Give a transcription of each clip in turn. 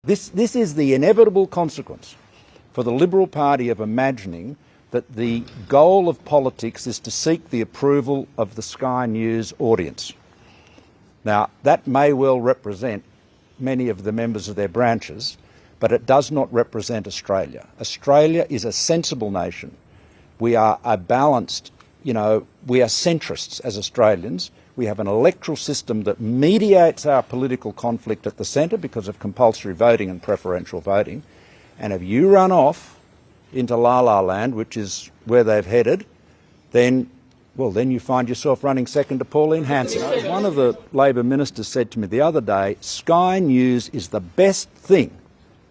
This is the inevitable consequence for the Liberal Party of imagining that the goal of politics is to seek the approval of the Sky News audience. Now, that may well represent many of the members of their branches, but it does not represent Australia. Australia is a sensible nation. We are a balanced, we are centrists as Australians. We have an electoral system that mediates our political conflict at the centre because of compulsory voting and preferential voting. And if you run off into La La Land, which is where they've headed, then you find yourself running second to Pauline Hanson. One of the Labor ministers said to me the other day, Sky News is the best thing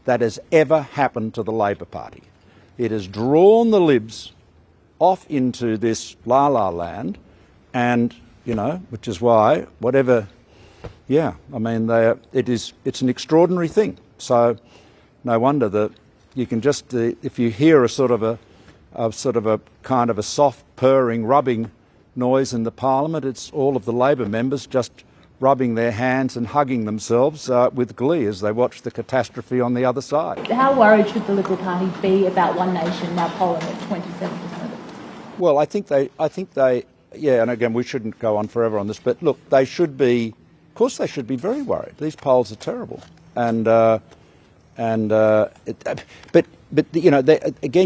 that has ever happened to the Labor Party. It has drawn the Libs off into this La La Land, and which is why it's an extraordinary thing. So no wonder that you can just if you hear a sort of a kind of a soft purring, rubbing noise in the Parliament, it's all of the Labor members just rubbing their hands and hugging themselves with glee as they watch the catastrophe on the other side. How worried should the Liberal Party be about One Nation now polling at 27%? Well, I think they, and again, we shouldn't go on forever on this, but look, they should be, of course they should be very worried. These polls are terrible. Again,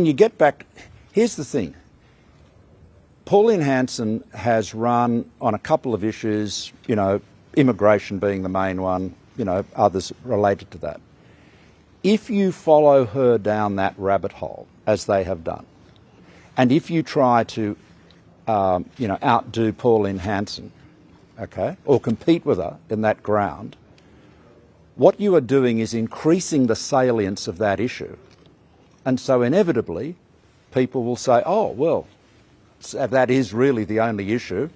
you get back, here's the thing. Pauline Hanson has run on a couple of issues, immigration being the main one, others related to that. If you follow her down that rabbit hole, as they have done, and if you try to, outdo Pauline Hanson, or compete with her in that ground, what you are doing is increasing the salience of that issue. And so inevitably, people will say, oh, well, that is really the only issue.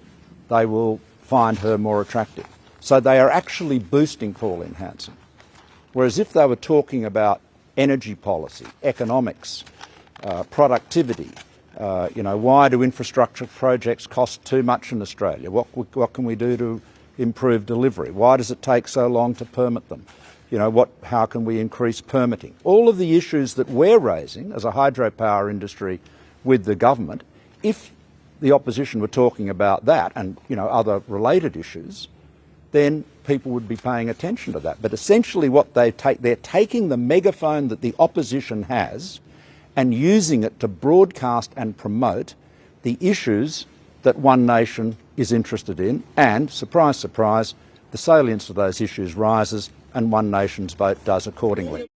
They will find her more attractive. So they are actually boosting Pauline Hanson. Whereas if they were talking about energy policy, economics, productivity, why do infrastructure projects cost too much in Australia? What can we do to improve delivery? Why does it take so long to permit them? How can we increase permitting? All of the issues that we're raising as a hydropower industry with the government, if the opposition were talking about that and other related issues, then people would be paying attention to that. But essentially what they're taking the megaphone that the opposition has and using it to broadcast and promote the issues that One Nation is interested in, and, surprise, surprise, the salience of those issues rises and One Nation's vote does accordingly.